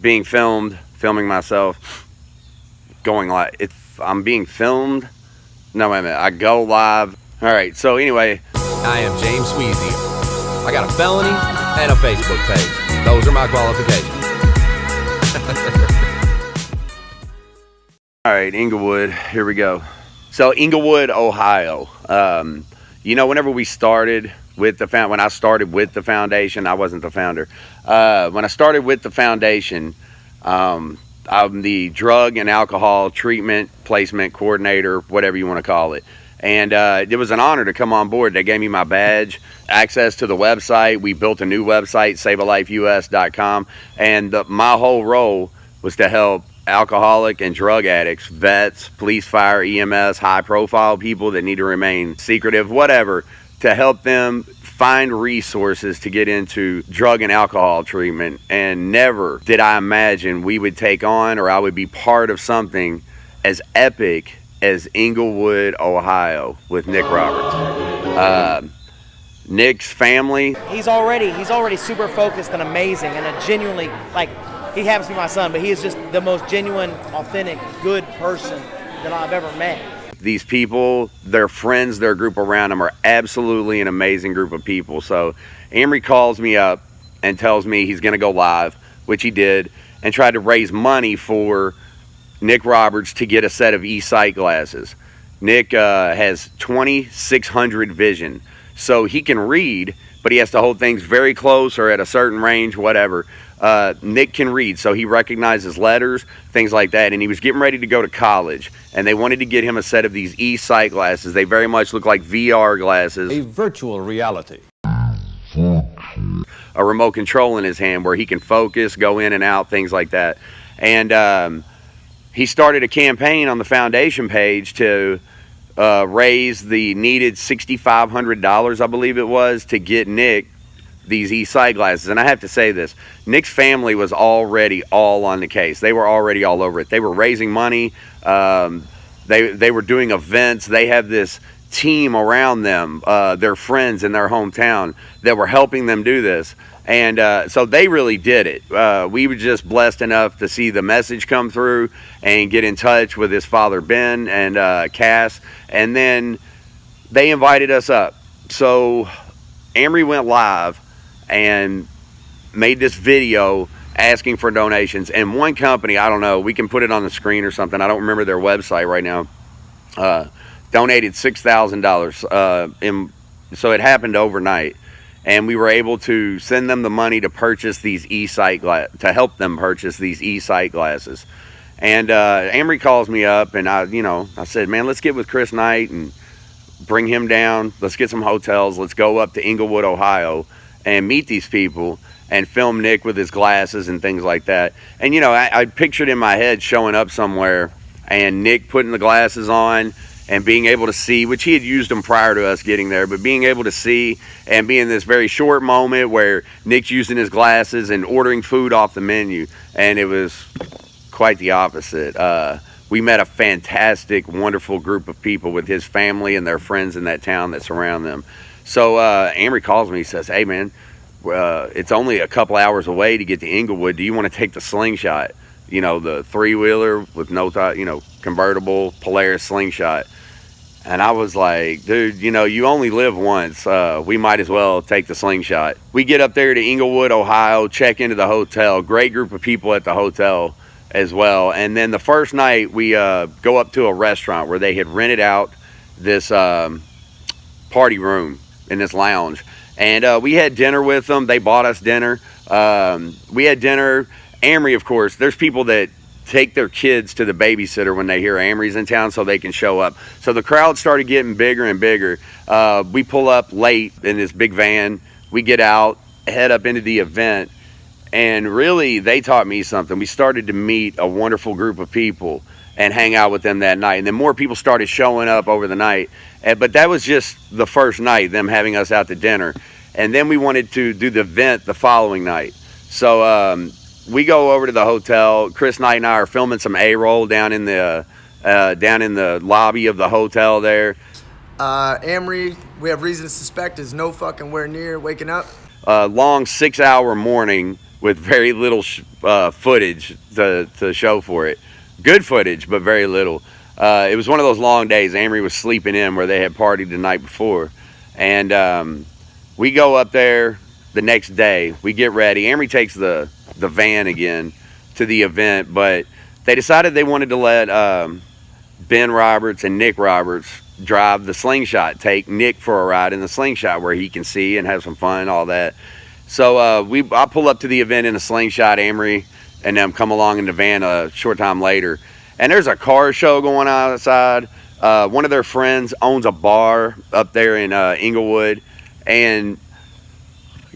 being filming myself, going live. If I'm being filmed, no, wait a minute, I go live. All right, so anyway. I am James Sweezy. I got a felony and a Facebook page. Those are my qualifications. All right, Inglewood, here we go. So Inglewood, Ohio. Whenever we started with when I started with the foundation, I wasn't the founder. When I started with the foundation, I'm the drug and alcohol treatment placement coordinator, whatever you want to call it. And it was an honor to come on board. They gave me my badge, access to the website. We built a new website, savealifeus.com. And my whole role was to help alcoholic and drug addicts, vets, police, fire, EMS, high-profile people that need to remain secretive, whatever, to help them find resources to get into drug and alcohol treatment. And never did I imagine we would take on, or I would be part of something as epic as Inglewood, Ohio, with Nick Roberts. Nick's family. He's already super focused and amazing, and a genuinely, he happens to be my son, but he is just the most genuine, authentic, good person that I've ever met. These people, their friends, their group around them are absolutely an amazing group of people. So Amory calls me up and tells me he's going to go live, which he did, and tried to raise money for Nick Roberts to get a set of e-sight glasses. Nick has 2600 vision, so he can read, but he has to hold things very close or at a certain range, whatever. Nick can read, so he recognizes letters, things like that, and he was getting ready to go to college, and they wanted to get him a set of these e-sight glasses. They very much look like VR glasses. A virtual reality. A remote control in his hand where he can focus, go in and out, things like that. And he started a campaign on the foundation page to raise the needed $6,500, I believe it was, to get Nick these e-sight glasses. And I have to say this, Nick's family was already all on the case. They were already all over it. They were raising money. They were doing events. They have this team around them, their friends in their hometown, that were helping them do this. And so they really did it. We were just blessed enough to see the message come through and get in touch with his father, Ben, and Cass. And then they invited us up. So Amory went live and made this video asking for donations. And one company, I don't know, we can put it on the screen or something, I don't remember their website right now, donated $6,000. So it happened overnight. And we were able to send them the money to purchase these e-sight to help them purchase these e-sight glasses. And Amory calls me up, and I said, man, let's get with Chris Knight and bring him down. Let's get some hotels. Let's go up to Inglewood, Ohio, and meet these people and film Nick with his glasses and things like that. And I pictured in my head showing up somewhere and Nick putting the glasses on and being able to see, which he had used them prior to us getting there, but being able to see and be in this very short moment where Nick's using his glasses and ordering food off the menu. And it was quite the opposite. We met a fantastic, wonderful group of people with his family and their friends in that town that surround them. So Amory calls me, he says, hey man, it's only a couple hours away to get to Inglewood. Do you want to take the slingshot? The three-wheeler with no convertible Polaris slingshot. And I was like, dude, you only live once. We might as well take the slingshot. We get up there to Inglewood, Ohio, check into the hotel. Great group of people at the hotel as well. And then the first night we go up to a restaurant where they had rented out this party room in this lounge. And we had dinner with them. They bought us dinner. We had dinner. Amory, of course, there's people that take their kids to the babysitter when they hear Amory's in town so they can show up. So the crowd started getting bigger and bigger. We pull up late in this big van. We get out, head up into the event, and really they taught me something. We started to meet a wonderful group of people and hang out with them that night. And then more people started showing up over the night. But that was just the first night, them having us out to dinner. And then we wanted to do the event the following night. So we go over to the hotel. Chris Knight and I are filming some A-roll down in the lobby of the hotel there. Amory, we have reason to suspect, is no fucking where near waking up. Long 6-hour morning with very little footage to show for it. Good footage, but very little. It was one of those long days. Amory was sleeping in where they had partied the night before. And we go up there the next day. We get ready. Amory takes the van again to the event, but they decided they wanted to let Ben Roberts and Nick Roberts drive the slingshot, take Nick for a ride in the slingshot where he can see and have some fun and all that. So I pull up to the event in a slingshot. Amory and them come along in the van a short time later, and there's a car show going on outside. One of their friends owns a bar up there in Inglewood, and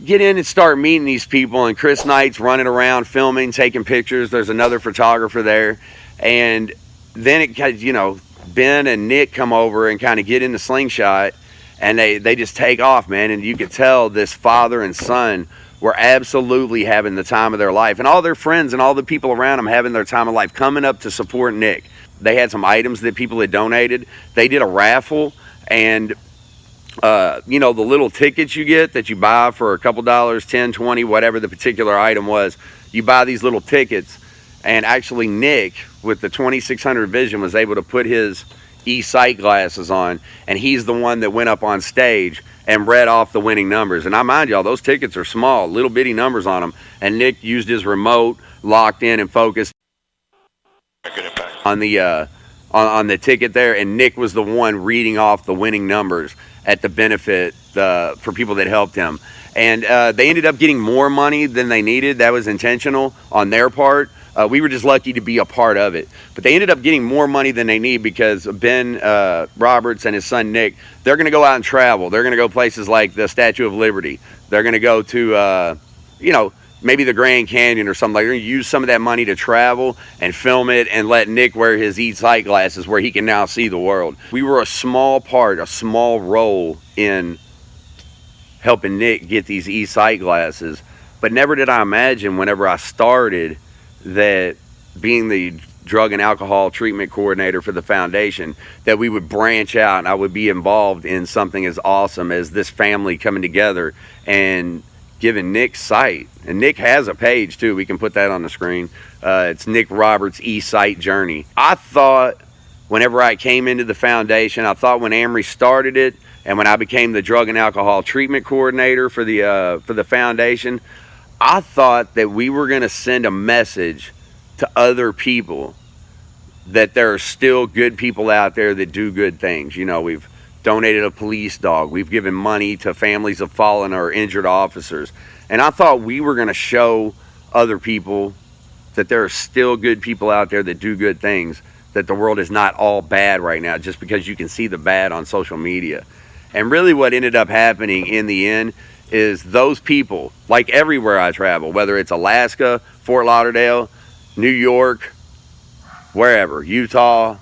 get in and start meeting these people, and Chris Knight's running around filming, taking pictures. There's another photographer there, and then it, Ben and Nick come over and kind of get in the slingshot, and they just take off, man. And you could tell this father and son were absolutely having the time of their life, and all their friends and all the people around them having their time of life, coming up to support Nick. They had some items that people had donated. They did a raffle, and the little tickets you get that you buy for a couple dollars, 10, 20, whatever the particular item was, you buy these little tickets. And actually Nick, with the 2600 vision, was able to put his e-sight glasses on, and he's the one that went up on stage and read off the winning numbers. And I mind y'all, those tickets are small, little bitty numbers on them, and Nick used his remote, locked in and focused on the ticket there, and Nick was the one reading off the winning numbers at the benefit for people that helped him. And they ended up getting more money than they needed. That was intentional on their part. We were just lucky to be a part of it. But they ended up getting more money than they need because Ben Roberts and his son Nick, they're going to go out and travel. They're going to go places like the Statue of Liberty. They're going to go to, maybe the Grand Canyon or something. They're going to use some of that money to travel and film it and let Nick wear his e-sight glasses where he can now see the world. We were a small role in helping Nick get these e-sight glasses. But never did I imagine whenever I started that being the drug and alcohol treatment coordinator for the foundation, that we would branch out and I would be involved in something as awesome as this family coming together and giving Nick sight. And Nick has a page too. We can put that on the screen. It's Nick Roberts' e-sight journey. I thought whenever I came into the foundation, I thought when Amory started it and when I became the drug and alcohol treatment coordinator for the foundation, I thought that we were going to send a message to other people that there are still good people out there that do good things. We've donated a police dog. We've given money to families of fallen or injured officers. And I thought we were going to show other people that there are still good people out there that do good things, that the world is not all bad right now just because you can see the bad on social media. And really what ended up happening in the end is those people, like everywhere I travel, whether it's Alaska, Fort Lauderdale, New York, wherever, Utah,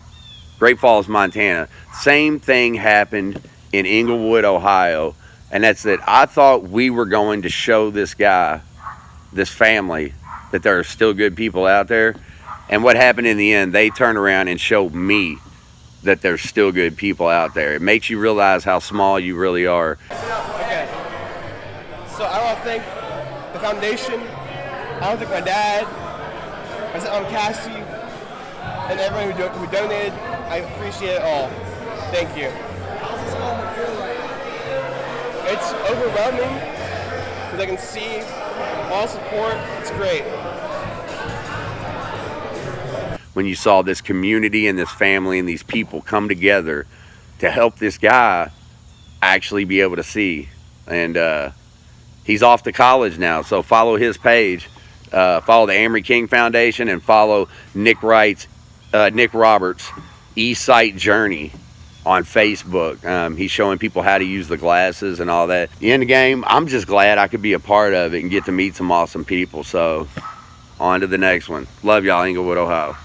Great Falls, Montana, same thing happened in Inglewood, Ohio. And that's that I thought we were going to show this guy, this family, that there are still good people out there. And what happened in the end, they turned around and showed me that there's still good people out there. It makes you realize how small you really are. Okay. So I want to thank the foundation. I want to thank my dad, my stepmom Cassie, and everyone who donated. I appreciate it all. Thank you. How's this moment feel right now? It's overwhelming because I can see all support. It's great. When you saw this community and this family and these people come together to help this guy actually be able to see. And he's off to college now, so follow his page. Follow the Amory King Foundation and follow Nick Roberts' e-sight journey on Facebook. He's showing people how to use the glasses and all that. In the game, I'm just glad I could be a part of it and get to meet some awesome people. So on to the next one. Love y'all, Inglewood, Ohio.